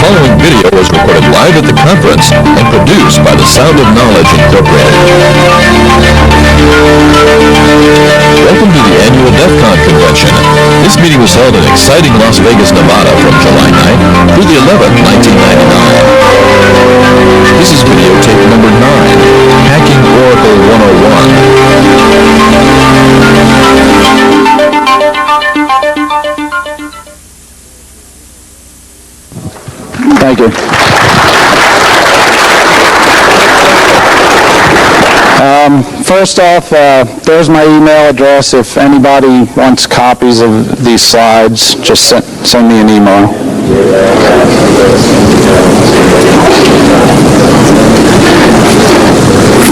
following video was recorded live at the conference and produced by the Sound of Knowledge Incorporated. Welcome to the annual Defcon convention. This meeting was held in exciting Las Vegas, Nevada from July 9th through the 11th, 1999. This is videotape number 9, Hacking Oracle 101. Thank you. First off, there's my email address. If anybody wants copies of these slides, just send me an email.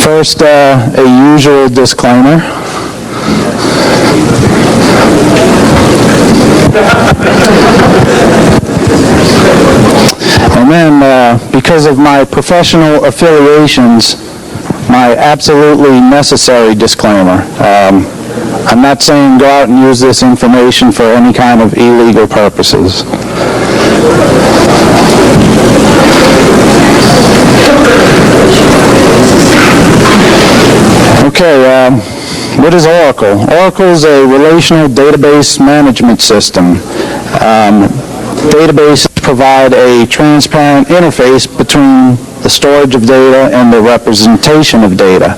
First, a usual disclaimer. And then, because of my professional affiliations, my absolutely necessary disclaimer. I'm not saying go out and use this information for any kind of illegal purposes. Okay, what is Oracle? Oracle is a relational database management system. Databases provide a transparent interface between the storage of data and the representation of data.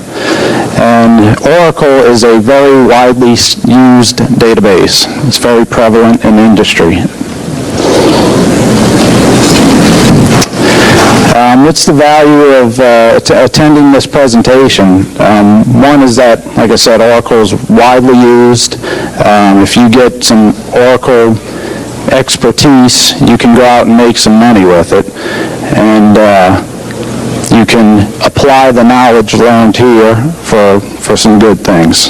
And Oracle is a very widely used database. It's very prevalent in industry. What's the value of attending this presentation? One is that, like I said, Oracle is widely used. If you get some Oracle expertise, you can go out and make some money with it. And you can apply the knowledge learned here for some good things.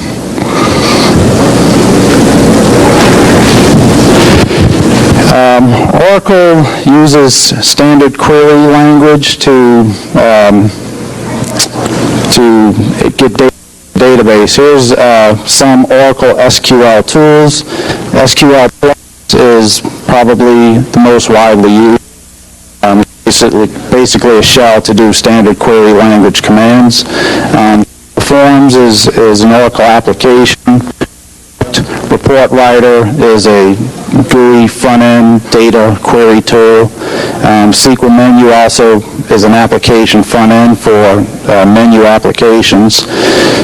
Oracle uses standard query language to get database. Here's some Oracle SQL Tools. SQL is probably the most widely used. Basically a shell to do standard query language commands. Forms is an Oracle application. Report Writer is a GUI front-end data query tool. SQL Menu also is an application front-end for menu applications.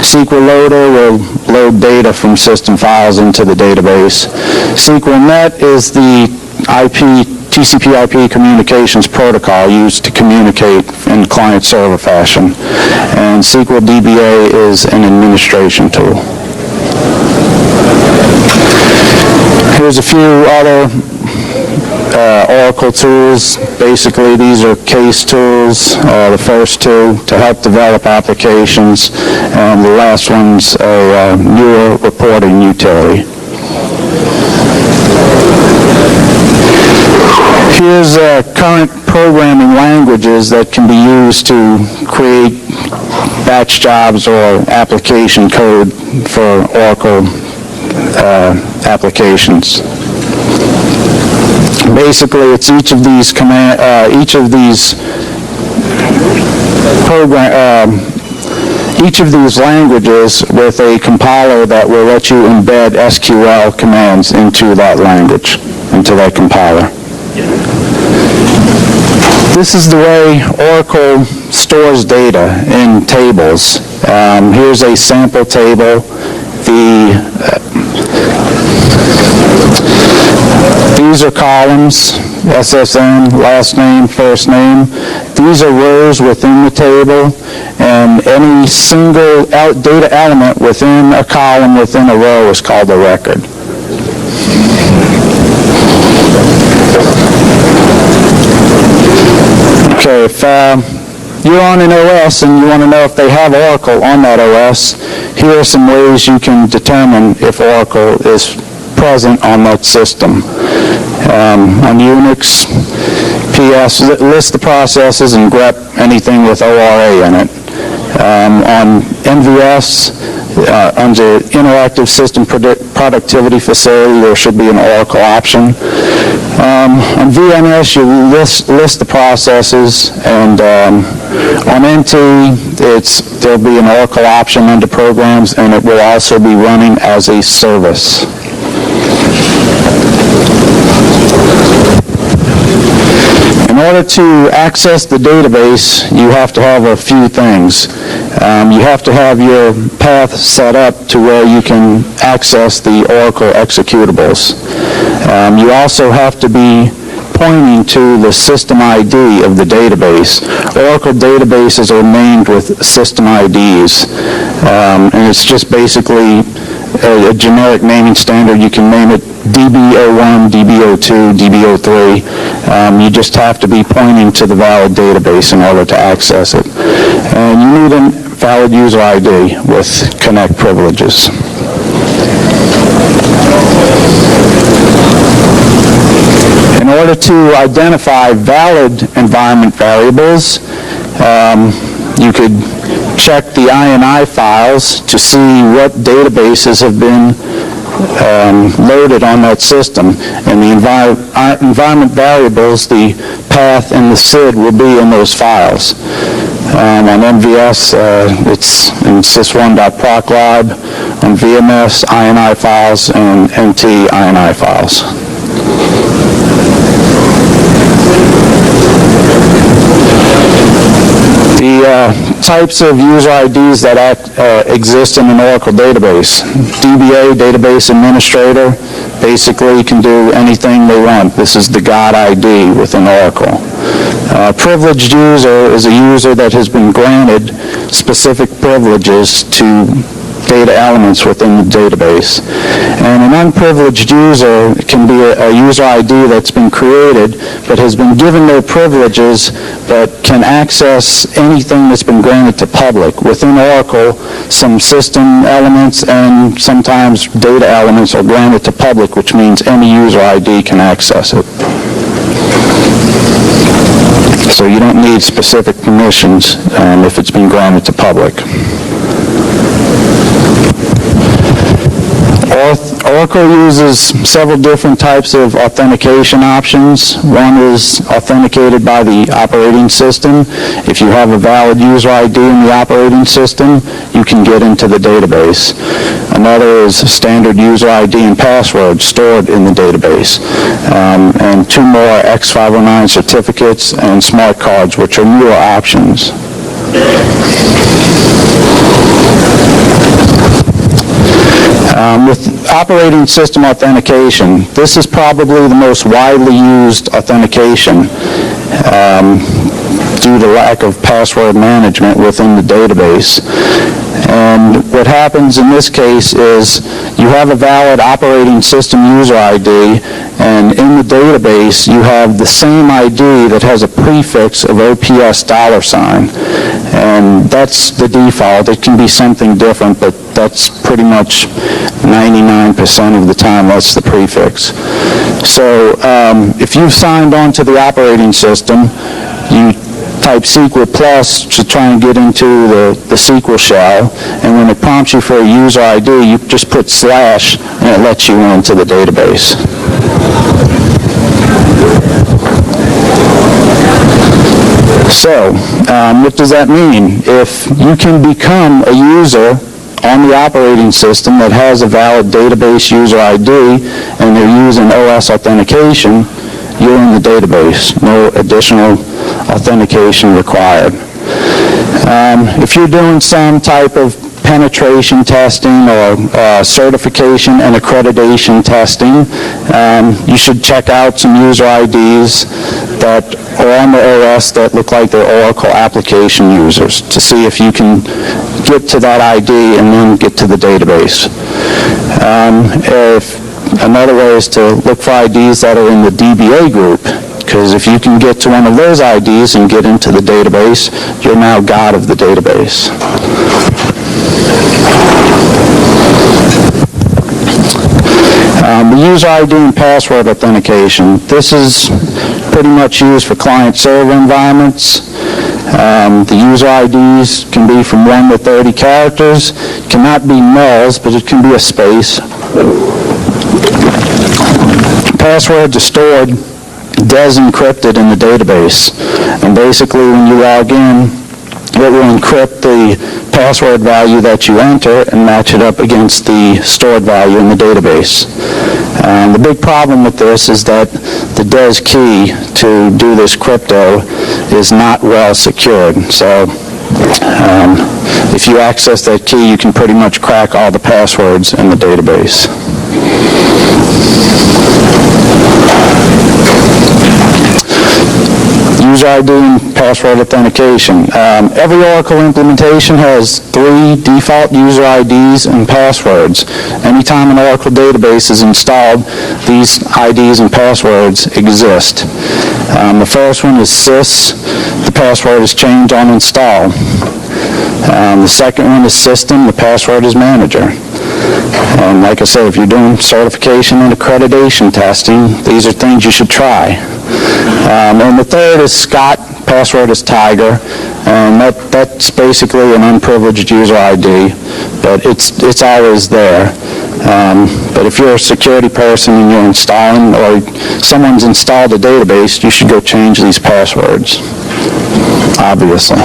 SQL Loader will load data from system files into the database. SQLnet is the TCP IP communications protocol used to communicate in client-server fashion. And SQL DBA is an administration tool. Here's a few other Oracle tools. Basically, these are case tools, the first two to help develop applications, and the last one's a newer reporting utility. Here's current programming languages that can be used to create batch jobs or application code for Oracle applications. Basically, it's each of these languages with a compiler that will let you embed SQL commands into that language, into that compiler. This is the way Oracle stores data in tables. Here's a sample table. These are columns, SSN, last name, first name. These are rows within the table, and any single data element within a column within a row is called a record. Okay, if you're on an OS and you want to know if they have Oracle on that OS, here are some ways you can determine if Oracle is present on that system. On Unix, PS lists the processes and grep anything with ORA in it. On MVS, under Interactive System Productivity Facility, there should be an Oracle option. On VMS, you list the processes, and on NT, there'll be an Oracle option under Programs, and it will also be running as a service. In order to access the database, you have to have a few things. You have to have your path set up to where you can access the Oracle executables. You also have to be pointing to the system ID of the database. Oracle databases are named with system IDs, and it's just basically a generic naming standard. You can name it DB01, DB02, DB03. You just have to be pointing to the valid database in order to access it. And you need a valid user ID with Connect privileges. In order to identify valid environment variables, you could check the INI files to see what databases have been loaded on that system. And the environment variables, the path and the SID will be in those files. On MVS, it's in sys1.proclib. On VMS, INI files, and NT INI files. The types of user IDs that exist in an Oracle database. DBA, Database Administrator, basically can do anything they want. This is the God ID within Oracle. Privileged user is a user that has been granted specific privileges to data elements within the database. And an unprivileged user can be a user ID that's been created but has been given no privileges but can access anything that's been granted to public. Within Oracle, some system elements and sometimes data elements are granted to public, which means any user ID can access it. So you don't need specific permissions if it's been granted to public. Oracle uses several different types of authentication options. One is authenticated by the operating system. If you have a valid user ID in the operating system, you can get into the database. Another is standard user ID and password stored in the database. And two more X509 certificates and smart cards, which are newer options. With operating system authentication, this is probably the most widely used authentication due to lack of password management within the database. And what happens in this case is you have a valid operating system user ID, and in the database you have the same ID that has a prefix of OPS $. And that's the default. It can be something different, but that's pretty much 99% of the time that's the prefix. So if you've signed on to the operating system, you type SQL plus to try and get into the SQL shell, and when it prompts you for a user ID, you just put / and it lets you into the database. So, what does that mean? If you can become a user on the operating system that has a valid database user ID and they're using OS authentication, you're in the database. No additional authentication required. If you're doing some type of penetration testing or certification and accreditation testing, you should check out some user IDs that are on the OS that look like they're Oracle application users to see if you can get to that ID and then get to the database. Another way is to look for IDs that are in the DBA group, because if you can get to one of those IDs and get into the database, you're now God of the database. The user ID and password authentication. This is pretty much used for client-server environments. The user IDs can be from 1 to 30 characters, cannot be nulls, but it can be a space. Passwords are stored encrypted in the database, and basically when you log in, it will encrypt the password value that you enter and match it up against the stored value in the database. The big problem with this is that the DES key to do this crypto is not well secured. So if you access that key, you can pretty much crack all the passwords in the database. User ID and password authentication. Every Oracle implementation has 3 default user IDs and passwords. Anytime an Oracle database is installed, these IDs and passwords exist. The first one is sys. The password is changed on install. The second one is system. The password is manager. And like I said, if you're doing certification and accreditation testing, these are things you should try. And the third is Scott, password is Tiger, and that's basically an unprivileged user ID, but it's always there. But if you're a security person and you're installing, or someone's installed a database, you should go change these passwords, obviously.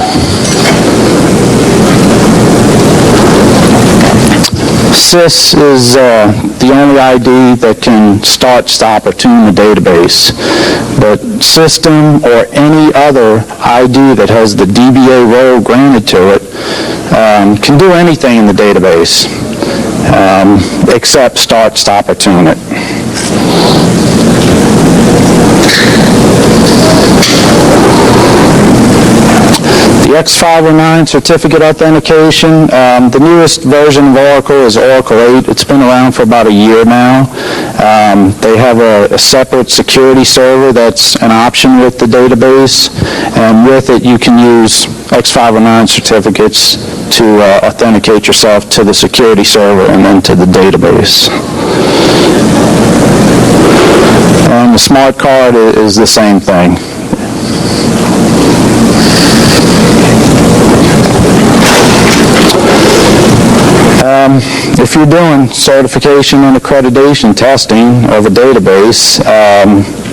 Sys is the only ID that can start, stop, or tune the database. But system or any other ID that has the DBA role granted to it can do anything in the database except start, stop, or tune it. The X509 certificate authentication, the newest version of Oracle is Oracle 8. It's been around for about a year now. They have a separate security server that's an option with the database, and with it you can use X509 certificates to authenticate yourself to the security server and then to the database. And the smart card is the same thing. If you're doing certification and accreditation testing of a database,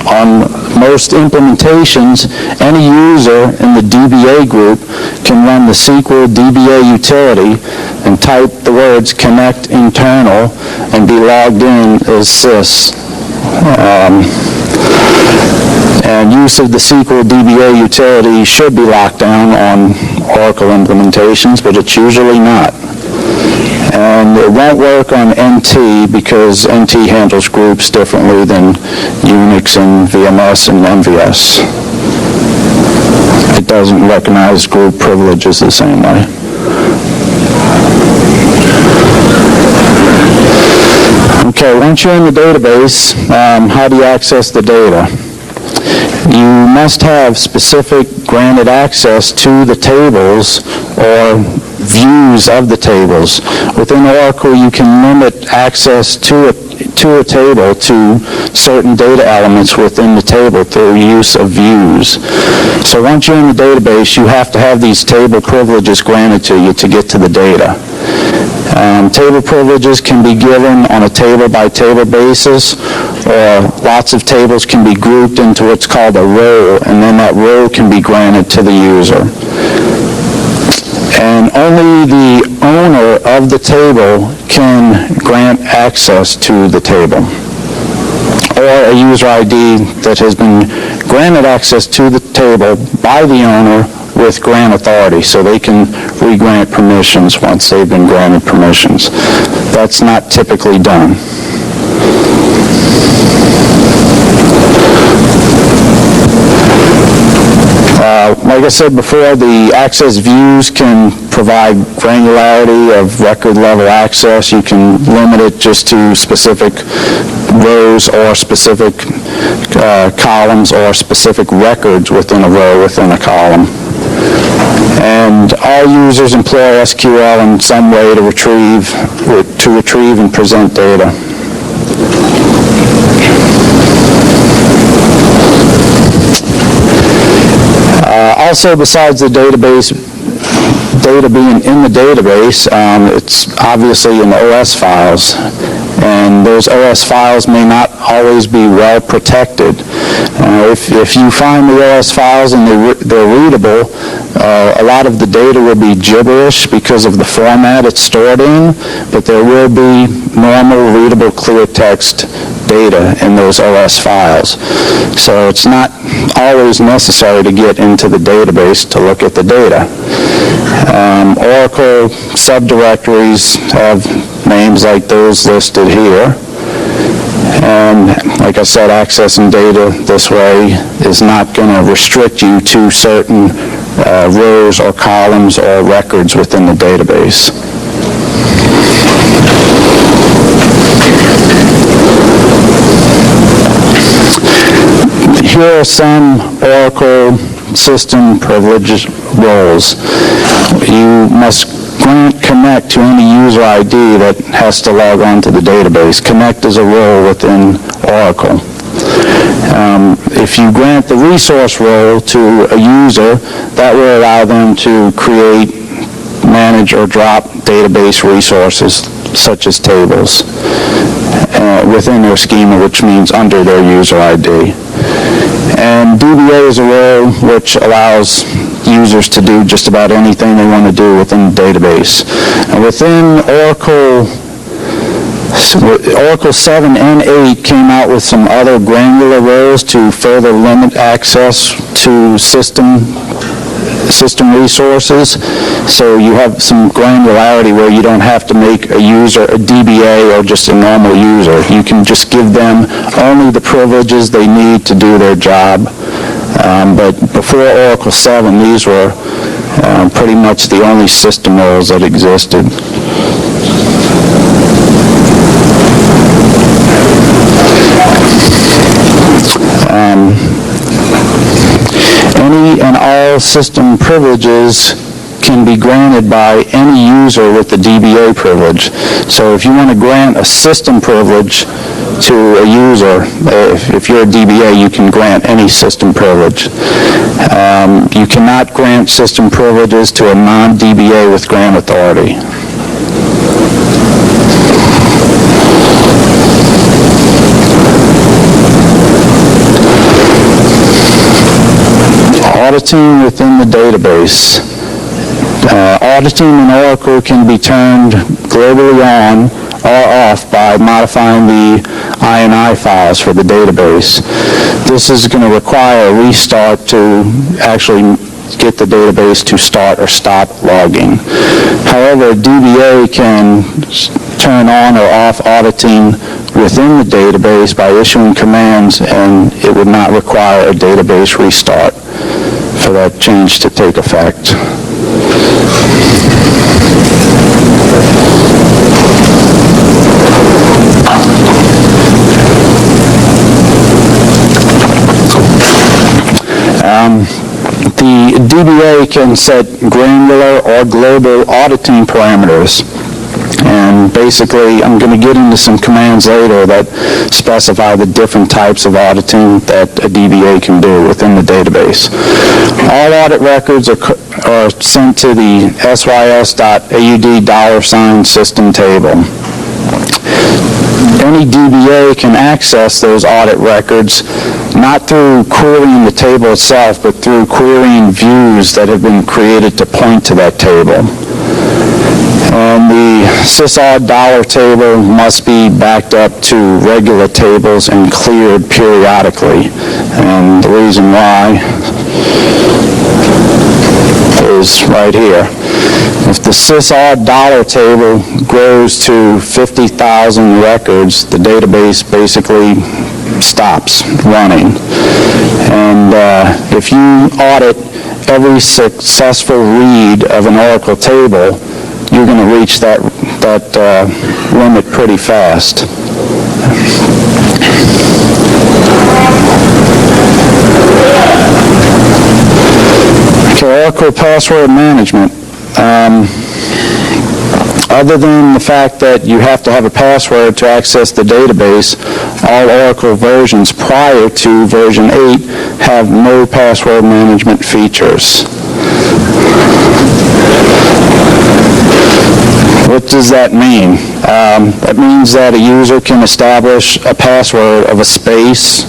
on most implementations, any user in the DBA group can run the SQL DBA utility and type the words connect internal and be logged in as sys. And use of the SQL DBA utility should be locked down on Oracle implementations, but it's usually not. And it won't work on NT because NT handles groups differently than Unix and VMS and MVS. It doesn't recognize group privileges the same way. Okay, once you're in the database, how do you access the data? You must have specific granted access to the tables or views of the tables. Within Oracle, you can limit access to a table to certain data elements within the table through use of views. So once you're in the database, you have to have these table privileges granted to you to get to the data. Table privileges can be given on a table-by-table basis, or lots of tables can be grouped into what's called a role, and then that role can be granted to the user. And only the owner of the table can grant access to the table, or a user ID that has been granted access to the table by the owner with grant authority, so they can re-grant permissions once they've been granted permissions. That's not typically done. Like I said before, the access views can provide granularity of record level access. You can limit it just to specific rows or specific columns or specific records within a row within a column. And all users employ SQL in some way to retrieve and present data. Also, besides the database, data being in the database, it's obviously in the OS files, and those OS files may not always be well protected. If you find the OS files and they're readable, a lot of the data will be gibberish because of the format it's stored in, but there will be normal, readable, clear text data in those OS files. So it's not always necessary to get into the database to look at the data. Oracle subdirectories have names like those listed here. And like I said, accessing data this way is not going to restrict you to certain rows or columns or records within the database. Here are some Oracle system privilege roles. You must grant connect to any user ID that has to log on to the database. Connect is a role within Oracle. If you grant the resource role to a user, that will allow them to create, manage, or drop database resources such as tables within their schema, which means under their user ID. And DBA is a role which allows users to do just about anything they want to do within the database. And within Oracle 7 and 8 came out with some other granular roles to further limit access to system resources. So you have some granularity where you don't have to make a user a DBA or just a normal user. You can just give them only the privileges they need to do their job. But before Oracle 7, these were pretty much the only system roles that existed. Any and all system privileges can be granted by any user with the DBA privilege. So if you want to grant a system privilege to a user, if you're a DBA, you can grant any system privilege. You cannot grant system privileges to a non-DBA with grant authority. Auditing within the database. Auditing in Oracle can be turned globally on or off by modifying the INI files for the database. This is going to require a restart to actually get the database to start or stop logging. However, DBA can turn on or off auditing within the database by issuing commands, and it would not require a database restart for that change to take effect. The DBA can set granular or global auditing parameters. And basically, I'm going to get into some commands later that specify the different types of auditing that a DBA can do within the database. All audit records are sent to the sys.aud $ system table. Any DBA can access those audit records not through querying the table itself, but through querying views that have been created to point to that table. And the sysaud $ table must be backed up to regular tables and cleared periodically. And the reason why is right here. If the sysaud $ table grows to 50,000 records, the database basically stops running. And if you audit every successful read of an Oracle table, you're going to reach that limit pretty fast. Okay, Oracle password management. Other than the fact that you have to have a password to access the database, all Oracle versions prior to version 8 have no password management features. What does that mean? That means that a user can establish a password of a space,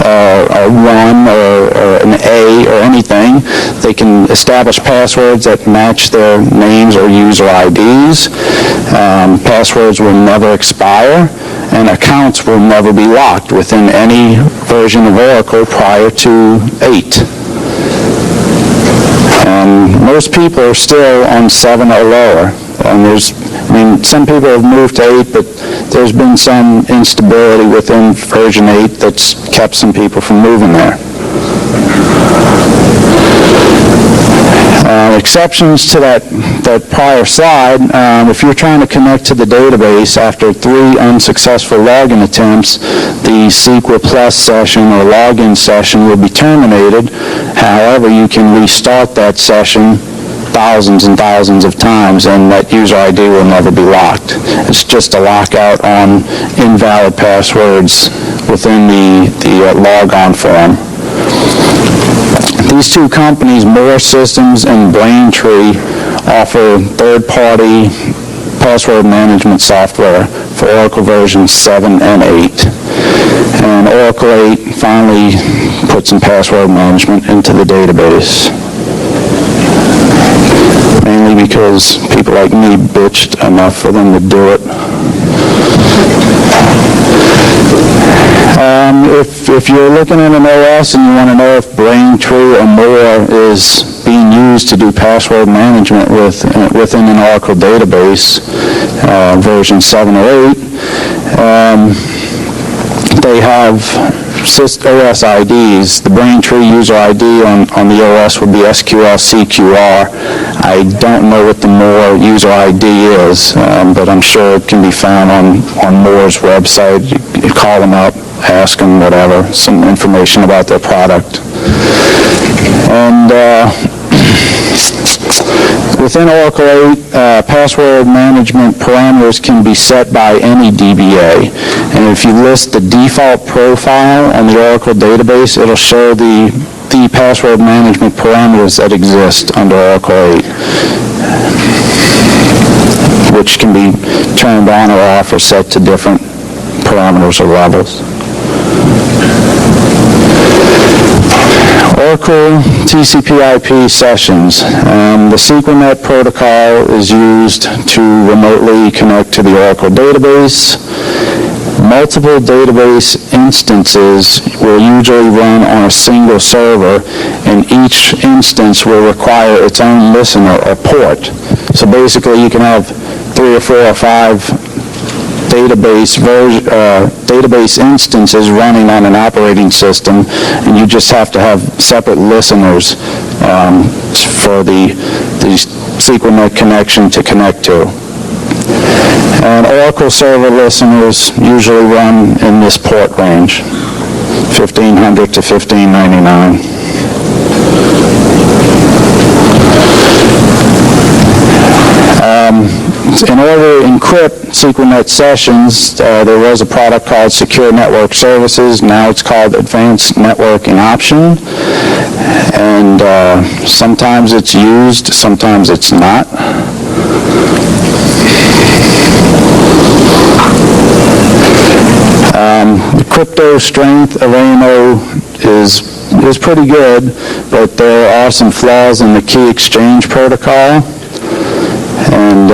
a 1, or an A, or anything. They can establish passwords that match their names or user IDs. Passwords will never expire, and accounts will never be locked within any version of Oracle prior to 8. And most people are still on 7 or lower. And some people have moved to 8, but there's been some instability within version 8 that's kept some people from moving there. Exceptions to that prior slide, if you're trying to connect to the database after 3 unsuccessful login attempts, the SQL Plus session or login session will be terminated. However, you can restart that session thousands and thousands of times, and that user ID will never be locked. It's just a lockout on invalid passwords within the logon form. These two companies, More Systems and Braintree, offer third-party password management software for Oracle versions 7 and 8. And Oracle 8 finally put some password management into the database. Mainly because people like me bitched enough for them to do it. If you're looking at an OS and you want to know if Braintree or More is being used to do password management within an Oracle database, version 7 or 8, they have OS IDs. The Braintree user ID on the OS would be SQL CQR. I don't know what the More user ID is, but I'm sure it can be found on More's website. You call them up, ask them whatever, some information about their product. And within Oracle 8, password management parameters can be set by any DBA. And if you list the default profile on the Oracle database, it'll show the password management parameters that exist under Oracle 8, which can be turned on or off or set to different parameters or levels. Oracle TCP IP sessions. The SQLnet protocol is used to remotely connect to the Oracle database. Multiple database instances will usually run on a single server, and each instance will require its own listener or port. So basically you can have 3 or 4 or 5 database instances running on an operating system, and you just have to have separate listeners for the SQLnet connection to connect to. And Oracle server listeners usually run in this port range, 1500 to 1599. In order to encrypt SQLnet sessions, there was a product called Secure Network Services. Now it's called Advanced Networking Option. And sometimes it's used, sometimes it's not. The crypto strength of ANO is pretty good, but there are some flaws in the key exchange protocol. And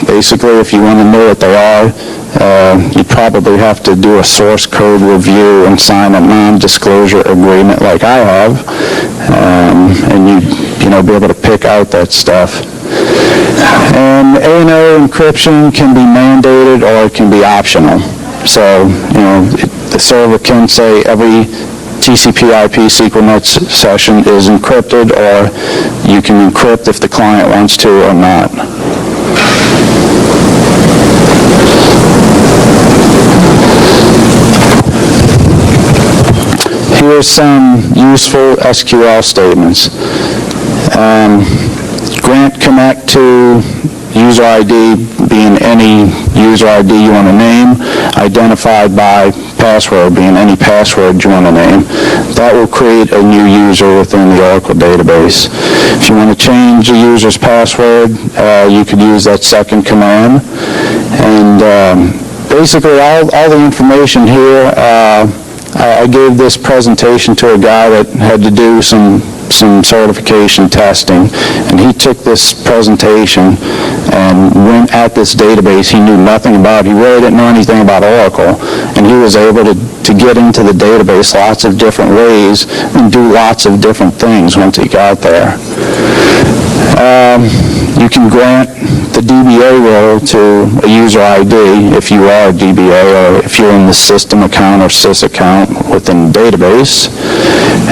basically, if you want to know what they are, you probably have to do a source code review and sign a non-disclosure agreement like I have, and you know, be able to pick out that stuff. And ANO encryption can be mandated or it can be optional. So, you know, the server can say every TCP/IP SQLnet session is encrypted, or you can encrypt if the client wants to or not. Here's some useful SQL statements. Grant connect to user ID being any user ID you want to name, identified by password being any password you want to name. That will create a new user within the Oracle database. If you want to change the user's password, you could use that second command. And basically all the information here, I gave this presentation to a guy that had to do some certification testing, and he took this presentation and went at this database he knew nothing about. He really didn't know anything about Oracle, and he was able to get into the database lots of different ways and do lots of different things once he got there. You can grant the DBA role to a user ID if you are a DBA, or if you're in the system account or sys account within the database.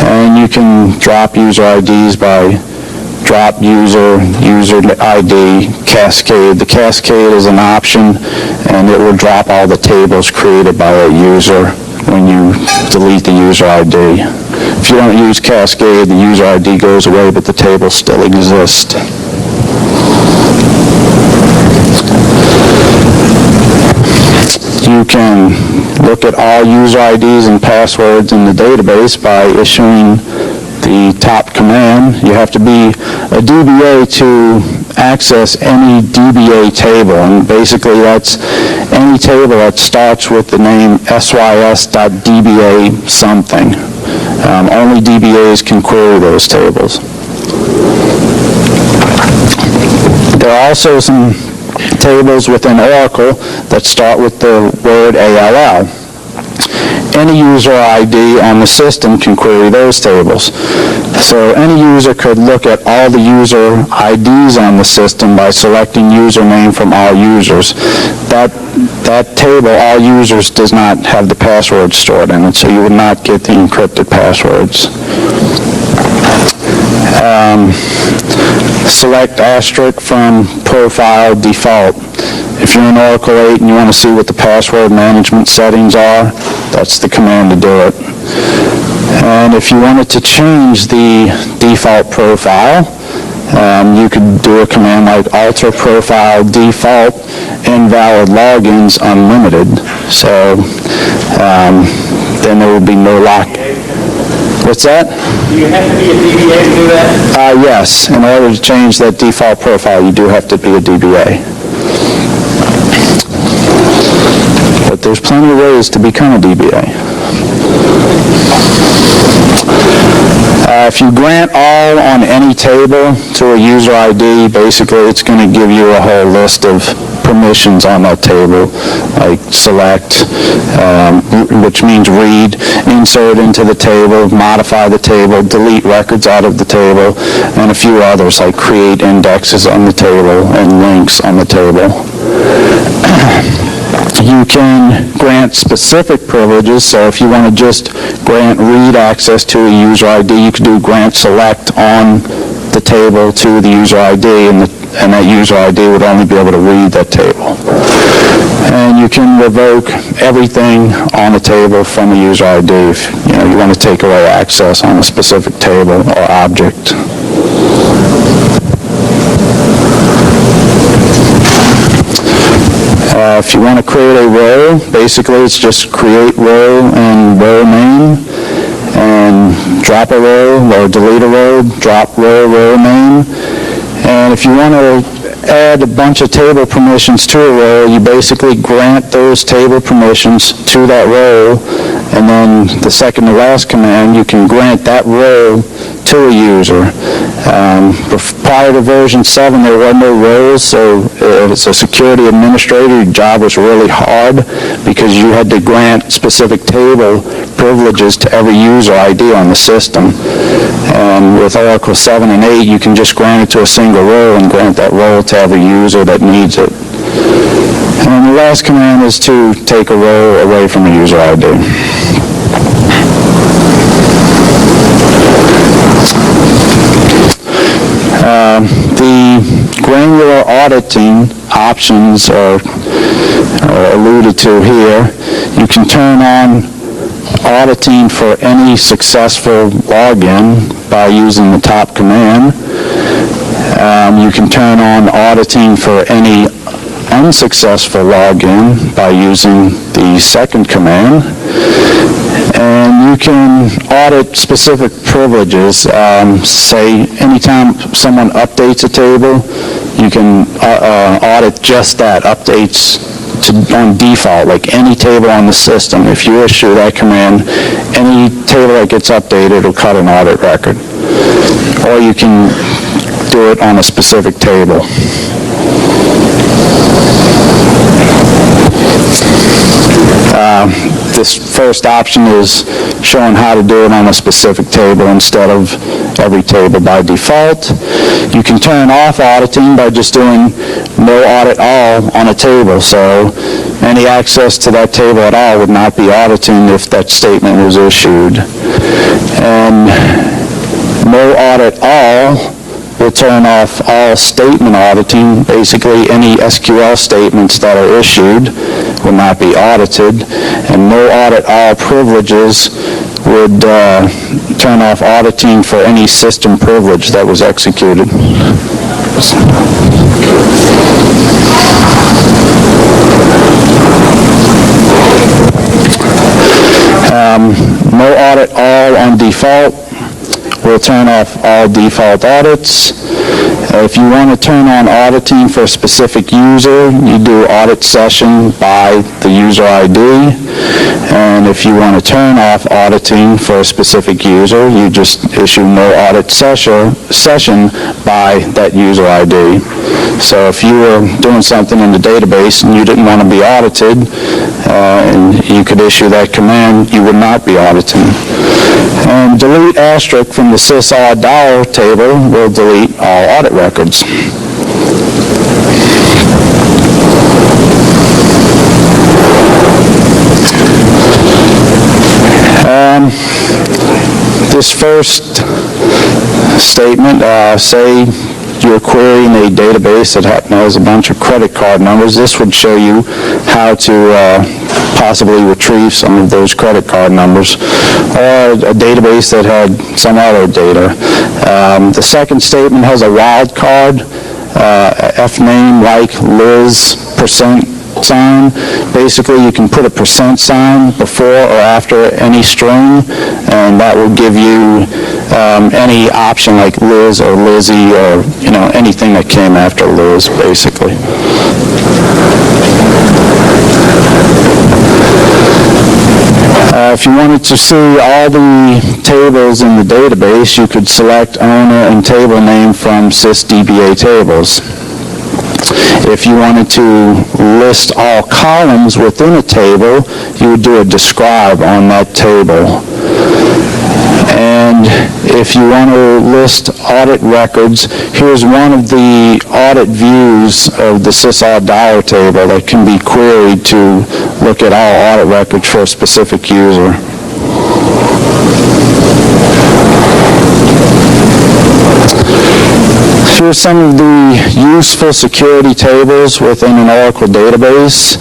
And you can drop user IDs by drop user ID, cascade. The cascade is an option, and it will drop all the tables created by a user when you delete the user ID. If you don't use cascade, the user ID goes away, but the tables still exist. You can look at all user IDs and passwords in the database by issuing the top command. You have to be a DBA to access any DBA table, and basically that's any table that starts with the name sys.dba something. Only DBAs can query those tables. There are also some tables within Oracle that start with the word ALL. Any user ID on the system can query those tables. So any user could look at all the user IDs on the system by selecting username from all users. That table, all users, does not have the password stored in it, so you would not get the encrypted passwords. Select asterisk from profile default. If you're in Oracle 8 and you want to see what the password management settings are, that's the command to do it. And if you wanted to change the default profile, you could do a command like alter profile default invalid logins unlimited. So then there would be no lock. What's that? Do you have to be a DBA to do that? Yes. In order to change that default profile, you do have to be a DBA. But there's plenty of ways to become a DBA. If you grant all on any table to a user ID, basically it's going to give you a whole list of permissions on that table, like select, which means read, insert into the table, modify the table, delete records out of the table, and a few others like create indexes on the table and links on the table. You can grant specific privileges, so if you want to just grant read access to a user ID, you could do grant select on the table to the user ID, and that user ID would only be able to read that table. And you can revoke everything on the table from a user ID if you want to take away access on a specific table or object. If you want to create a row, basically it's just create row and row name, and drop a row or delete a row, drop row, row name. And if you want to add a bunch of table permissions to a row, you basically grant those table permissions to that row, and then the second to last command, you can grant that row to a user. Prior to version 7, there were no roles, so as a security administrator, your job was really hard because you had to grant specific table privileges to every user ID on the system. And with Oracle 7 and 8, you can just grant it to a single role and grant that role to every user that needs it. And the last command is to take a role away from a user ID. The granular auditing options are alluded to here. You can turn on auditing for any successful login by using the top command. You can turn on auditing for any unsuccessful login by using the second command. And you can audit specific privileges. Say, anytime someone updates a table, you can audit just that, updates on default, like any table on the system. If you issue that command, any table that gets updated will cut an audit record. Or you can do it on a specific table. This first option is showing how to do it on a specific table instead of every table by default. You can turn off auditing by just doing no audit all on a table. So any access to that table at all would not be auditing if that statement was issued. And no audit all will turn off all statement auditing. Basically, any SQL statements that are issued will not be audited, and no audit all privileges would turn off auditing for any system privilege that was executed. No audit all on default will turn off all default audits. If you want to turn on auditing for a specific user, you do audit session by the user ID. And if you want to turn off auditing for a specific user, you just issue no audit session by that user ID. So if you were doing something in the database and you didn't want to be audited, and you could issue that command, you would not be auditing. And delete asterisk from the sysall dollar table will delete all audit records. This first statement, say you're querying a database that has a bunch of credit card numbers. This would show you how to possibly retrieve some of those credit card numbers, or a database that had some other data. The second statement has a wildcard, fname like Liz % sign. Basically, you can put a % sign before or after any string, and that will give you any option like Liz or Lizzie, or anything that came after Liz, basically. If you wanted to see all the tables in the database, you could select owner and table name from sysdba tables. If you wanted to list all columns within a table, you would do a describe on that table. And if you want to list audit records, here's one of the audit views of the sysall dollar table that can be queried to look at all audit records for a specific user. Here's some of the useful security tables within an Oracle database.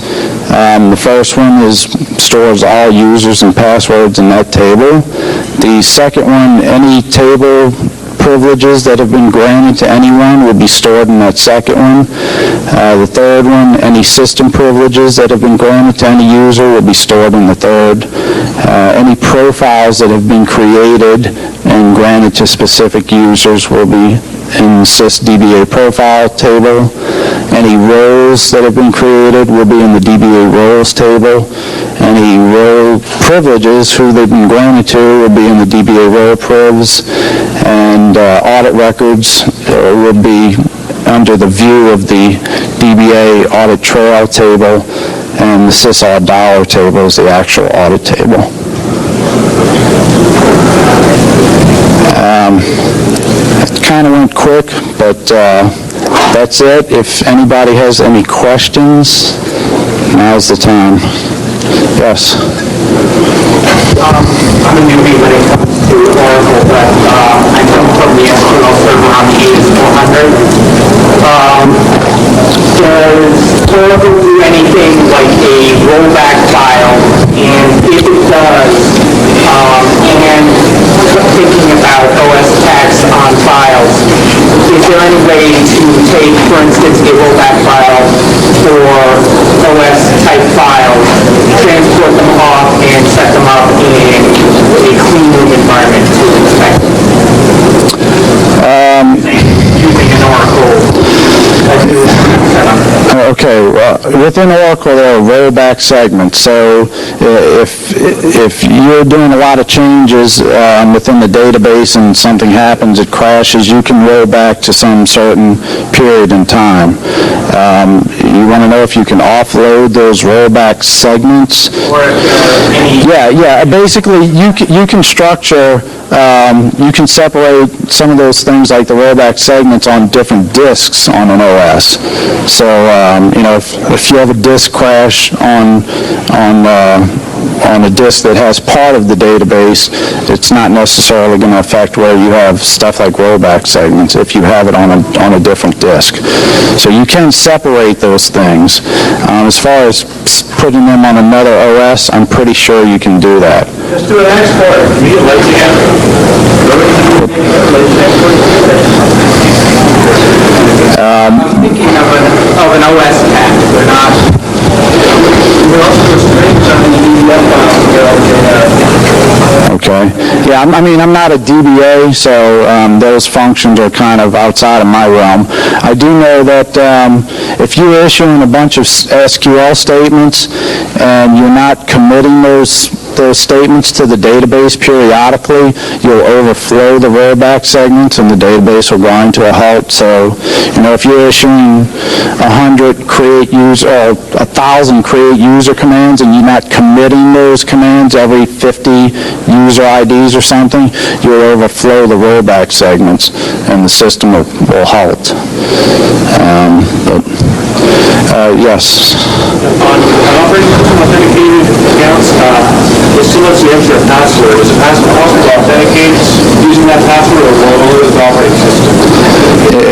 The first one stores all users and passwords in that table. The second one, any table privileges that have been granted to anyone will be stored in that second one. The third one, any system privileges that have been granted to any user will be stored in the third. Any profiles that have been created and granted to specific users will be in the sysdba profile table. Any roles that have been created will be in the DBA roles table. Any role privileges, who they've been granted to, will be in the DBA role privs. And audit records will be under the view of the DBA audit trail table, and the sysall dollar table is the actual audit table. It kind of went quick, but that's it. If anybody has any questions, now's the time. Yes? I'm a newbie when it comes to Oracle, but I come from the SQL server on the AS400. Does Oracle do anything like a rollback file? And if it does, and thinking about OS tags on files, is there any way to take, for instance, a rollback file for OS type files, transport them off, and set them up in Okay, well, within Oracle, there are rollback segments. So if you're doing a lot of changes within the database and something happens, it crashes, you can roll back to some certain period in time. You want to know if you can offload those rollback segments? Or any... Yeah. Basically, you can structure, you can separate some of those things like the rollback segments on different disks on an OS. So, if you have a disk crash on a disk that has part of the database, it's not necessarily going to affect where you have stuff like rollback segments if you have it on a different disk. So you can separate those things. As far as putting them on another OS, I'm pretty sure you can do that. Let's do an export. Can you lazy I'm thinking of an OS tag. We're not... We're also restricted on the EDF file. Okay. Yeah, I'm not a DBA, so those functions are kind of outside of my realm. I do know that if you're issuing a bunch of SQL statements and you're not committing those statements to the database periodically, you'll overflow the rollback segments and the database will grind to a halt. So, if you're issuing 100 create user or 1,000 create user commands and you're not committing those commands every 50 user IDs or something, you'll overflow the rollback segments and the system will halt. Yes. On operating system authenticated accounts, as soon as you enter a password, is the password possible to authenticate using that password or will the operating system?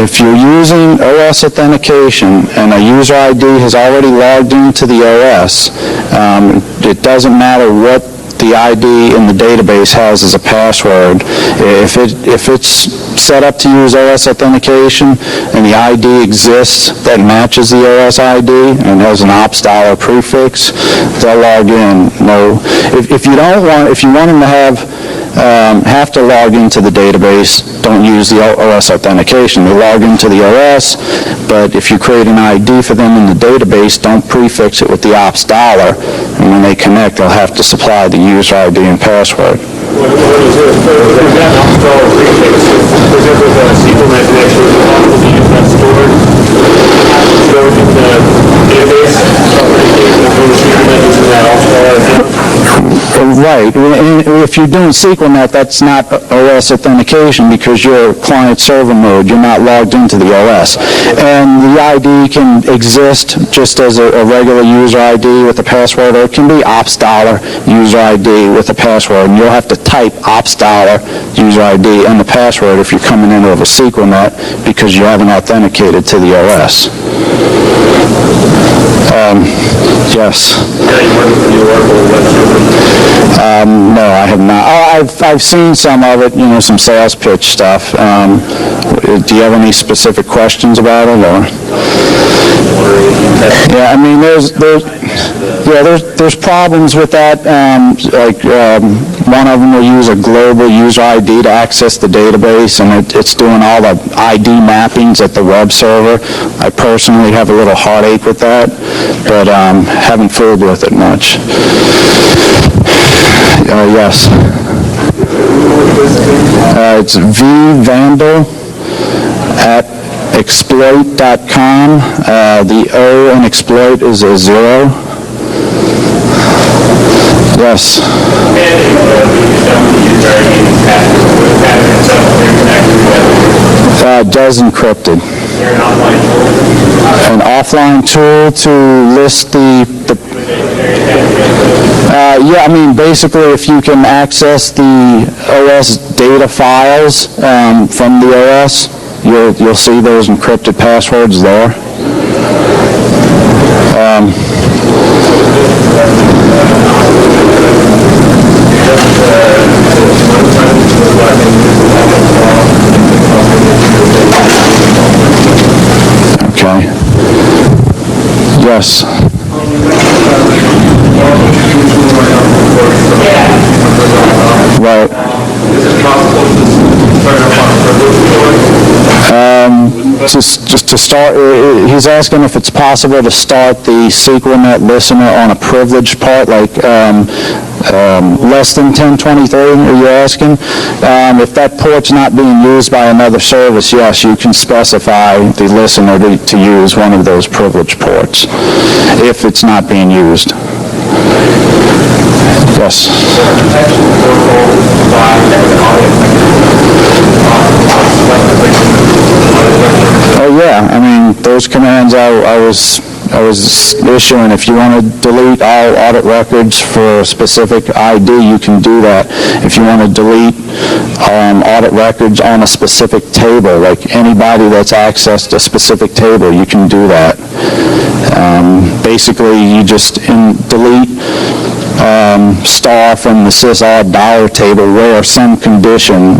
If you're using OS authentication and a user ID has already logged into the OS, it doesn't matter what the ID in the database has as a password. If it's set up to use OS authentication and the ID exists that matches the OS ID and has an opt style or prefix, they'll log in. No, if you want them to have to log into the database, don't use the OS authentication. They log into the OS, but if you create an ID for them in the database, don't prefix it with the opt dollar, and when they connect, they'll have to supply the user ID and password. What is it? Is that opt dollar prefix? For example, the SQL connection is possible to use that stored go into the database, authentication, and those SQLnet using that opt dollar account? Right. If you're doing SQLnet, that's not OS authentication because you're client server mode. You're not logged into the OS. And the ID can exist just as a regular user ID with a password, or it can be opt dollar user ID with a password. And you'll have to type opt dollar user ID and the password if you're coming in over SQLnet because you haven't authenticated to the OS. Yes. No, I have not. I've seen some of it, some sales pitch stuff. Do you have any specific questions about it, or? Yeah, there's problems with that. One of them will use a global user ID to access the database, and it's doing all the ID mappings at the web server. I personally have a little heartache with that, but haven't fooled with it much. Yes. It's Vandle at exploit.com. The O in exploit is a 0. Yes. Does encrypted. An offline tool to list basically if you can access the OS data files from the OS, you'll see those encrypted passwords there. Okay. Yes. Right. just to start, he's asking if it's possible to start the SQLnet listener on a privileged part, like less than 1023, are you asking? If that port's not being used by another service, yes, you can specify the listener to use one of those privileged ports if it's not being used. Yes. Oh yeah, I mean, those commands I was issuing, if you want to delete all audit records for a specific ID, you can do that. If you want to delete audit records on a specific table, like anybody that's accessed a specific table, you can do that. Basically, you just delete star from the sysall dollar table where some condition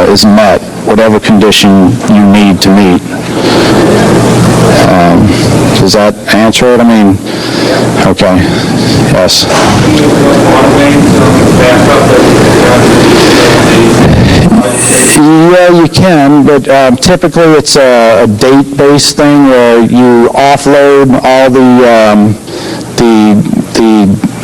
is met, whatever condition you need to meet. Does that answer it? I mean, okay, yes. Yeah, you can, but typically it's a date-based thing where you offload all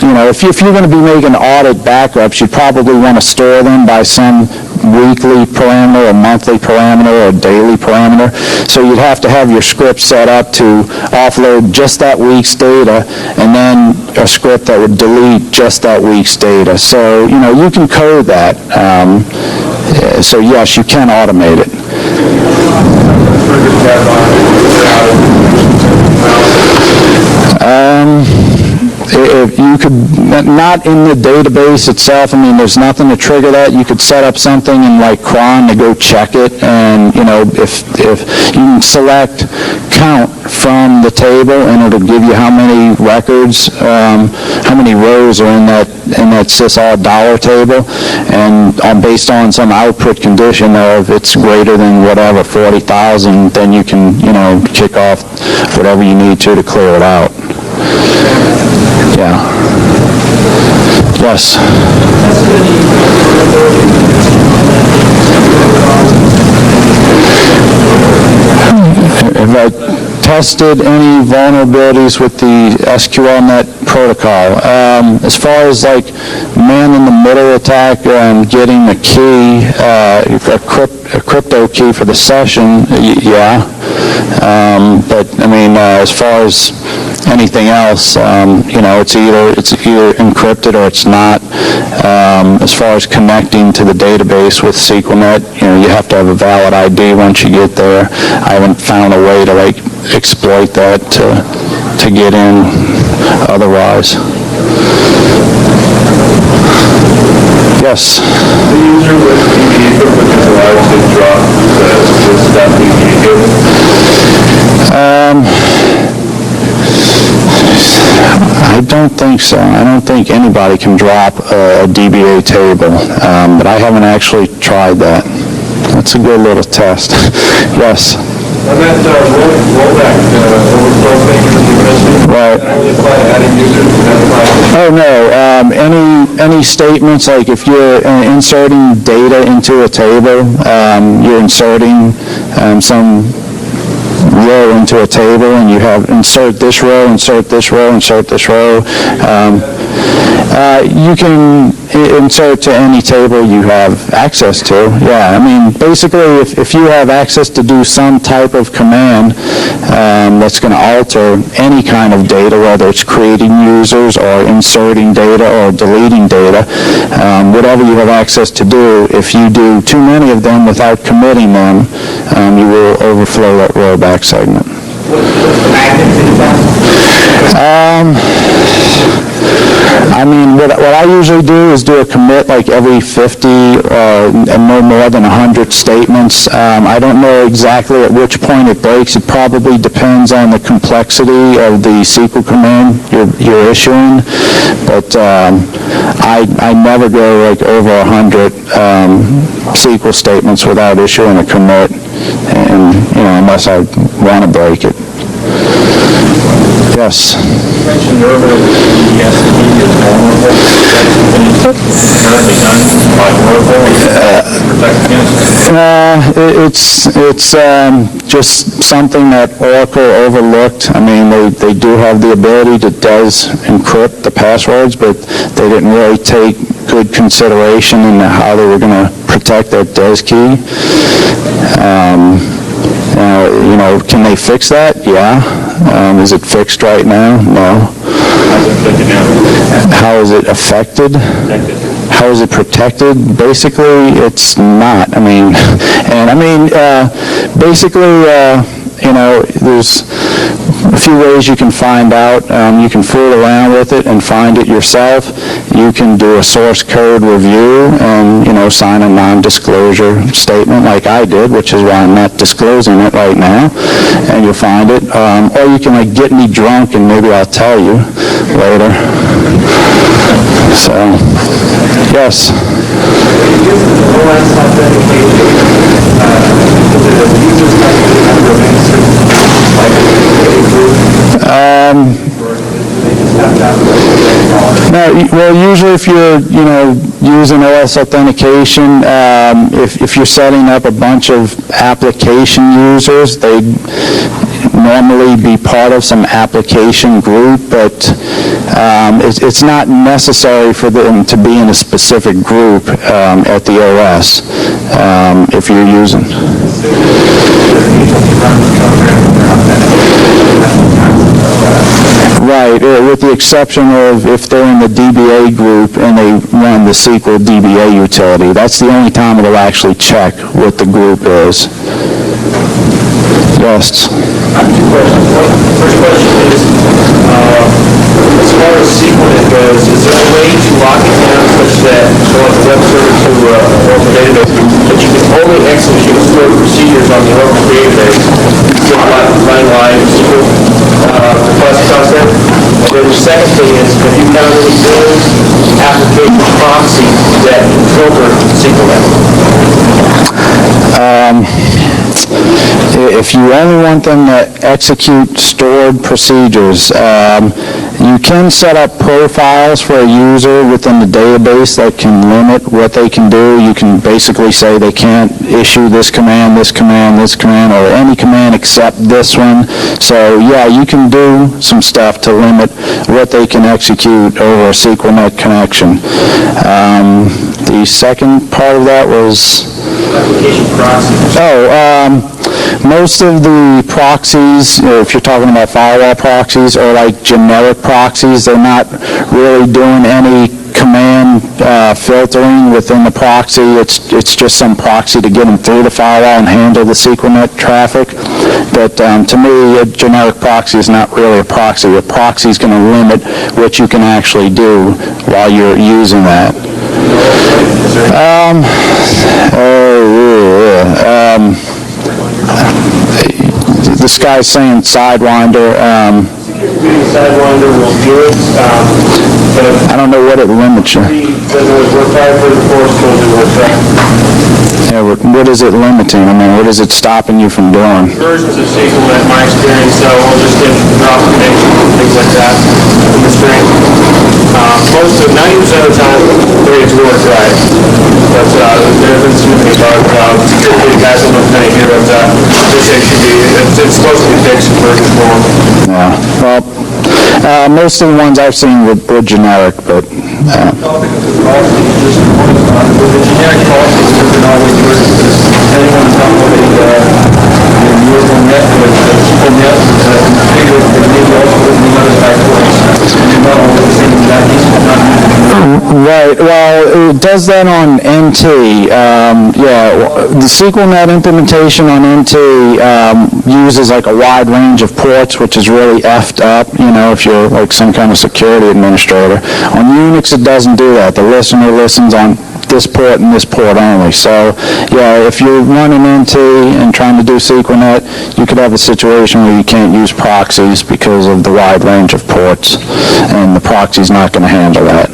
you know, if you're going to be making audit backups, you probably want to store them by some weekly parameter or monthly parameter or daily parameter. So you'd have to have your script set up to offload just that week's data and then a script that would delete just that week's data. So, you know, you can code that. So yes, you can automate it. If you could, not in the database itself, I mean, there's nothing to trigger that. You could set up something in like cron to go check it, and, you know, if you can select count from the table, and it'll give you how many records, how many rows are in that sysall dollar table, and based on some output condition of it's greater than whatever, 40,000, then you can, you know, kick off whatever you need to clear it out. Yeah. Yes. Have I tested any vulnerabilities with the SQLnet protocol? As far as like man-in-the-middle attack, getting a key, a crypto key for the session, yeah. But I mean, as far as anything else, you know, it's either encrypted or it's not. As far as connecting to the database with SQLnet, you know, you have to have a valid ID once you get there. I haven't found a way to like exploit that to get in otherwise. Yes. The user with DB equipment is allowed to drop the stuff DB I don't think so. I don't think anybody can drop a DBA table, but I haven't actually tried that. That's a good little test. Yes. And that rollback overflow thing that you mentioned, right. That only apply to adding users, and that apply Oh no, any statements, like if you're inserting data into a table, you're inserting some row into a table, and you have insert this row, insert this row, insert this row. You can insert to any table you have access to. Yeah, I mean, basically, if you have access to do some type of command that's going to alter any kind of data, whether it's creating users or inserting data or deleting data, whatever you have access to do, if you do too many of them without committing them, you will overflow that rollback segment. I mean, what I usually do is do a commit like every 50 and no more than 100 statements. I don't know exactly at which point it breaks. It probably depends on the complexity of the SQL command you're issuing, but I never go like over 100 SQL statements without issuing a commit, and you know, unless I want to break it. Yes. You mentioned earlier that the SQL is vulnerable. That's currently done by Oracle to protect against it. It's just something that Oracle overlooked. I mean, they do have the ability to encrypt the passwords, but they didn't really take good consideration in how they were going to protect that DES key. Can they fix that? Yeah. Is it fixed right now? No. How is it affected? How is it protected? Basically, it's not. There's a few ways you can find out. You can fool around with it and find it yourself. You can do a source code review and, sign a non-disclosure statement like I did, which is why I'm not disclosing it right now, and you'll find it. Or you can get me drunk and maybe I'll tell you later. So, yes. Well, usually if you're, using OS authentication, if you're setting up a bunch of application users, they normally be part of some application group, but it's not necessary for them to be in a specific group at the OS if you're using. Right, with the exception of if they're in the DBA group and they run the SQL DBA utility. That's the only time it'll actually check what the group is. Yes. I have two questions. First question is, as far as SQL goes, is there a way to lock it down such that, on the web server to Oracle database, that you can only execute stored procedures on the Oracle database, running live SQL request process? And then the second thing is, have you found any good application proxies that can filter SQL? If you only want them to execute stored procedures, you can set up profiles for a user within the database that can limit what they can do. You can basically say they can't issue this command, this command, this command, or any command except this one. So yeah, you can do some stuff to limit what they can execute over a SQLnet connection. The second part of that was... Application proxies. Most of the proxies, if you're talking about firewall proxies, are like generic proxies. They're not really doing any command filtering within the proxy. It's just some proxy to get them through the firewall and handle the SQLnet traffic. But to me, a generic proxy is not really a proxy. A proxy is going to limit what you can actually do while you're using that. This guy's saying Sidewinder. Sidewinder will do it, but I don't know what it limits you. it doesn't always work right for the force code to work right. Yeah, what is it limiting? What is it stopping you from doing? Versions of SQL, in my experience, so we'll just get drop connections and things like that in the string. Most of 90% of the time, it's worked right. But there have been too many bugs. Security guys don't know if many here, but they say it should be. It's supposed to be fixed in version 4. Yeah. Well, most of the ones I've seen were generic, but... Topic of the policy is just with the generic policies, it doesn't always work because anyone can download a Oracle net with SQL net configured, but maybe also with the other factors. And you're not always saying that these are not using. Right. Well, it does that on NT. The SQLnet implementation on NT uses like a wide range of ports, which is really effed up, if you're like some kind of security administrator. On Unix, it doesn't do that. The listener listens on this port and this port only. So, yeah, if you're running NT and trying to do SQLnet, you could have a situation where you can't use proxies because of the wide range of ports, and the proxy's not going to handle that.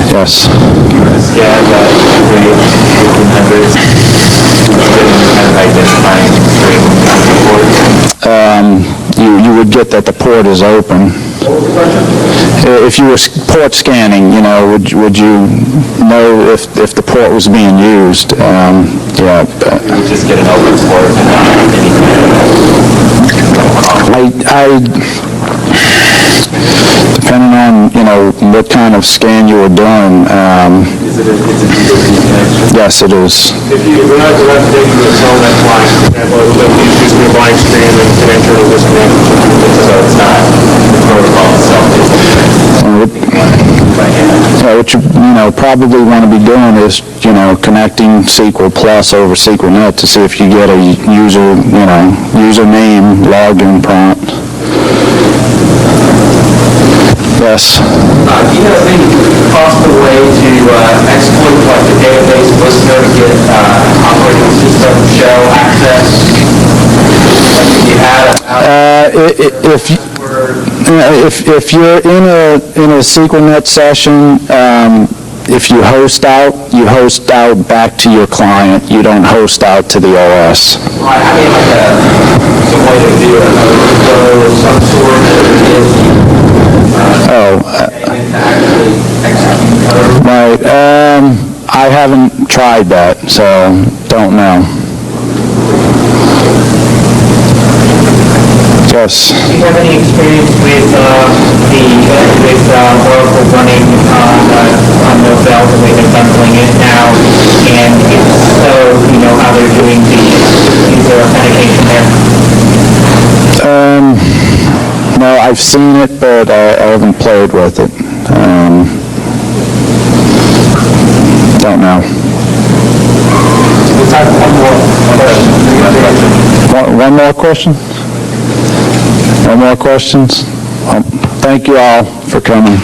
Yes. you would get that the port is open. If you were port scanning, you know, would you know if the port was being used? Yeah. You would just get an open port and not depending on, you know, what kind of scan you were doing, Is it a connection? yes, it is. If we're not directly taking the telnet line, for example, it would be just a blind stream and can enter or disconnect, so it's not the protocol itself. What you probably want to be doing is, you know, connecting SQL Plus over SQLnet to see if you get a user, you know, username login prompt. Yes. Do you have any possible way to exploit like the database listener to get operating system shell access? Like if you had if you're in a SQLnet session, if you host out back to your client. You don't host out to the OS. I mean, like some way to do it, or some sort of Right. I haven't tried that, so don't know. Yes. Do you have any experience with Oracle running on the Vandle, the way they're bundling it now? And if so, you know how they're doing the user authentication there? No, I've seen it, but I haven't played with it. Don't know. We'll have one more question. One more question? No more questions? Well, thank you all for coming.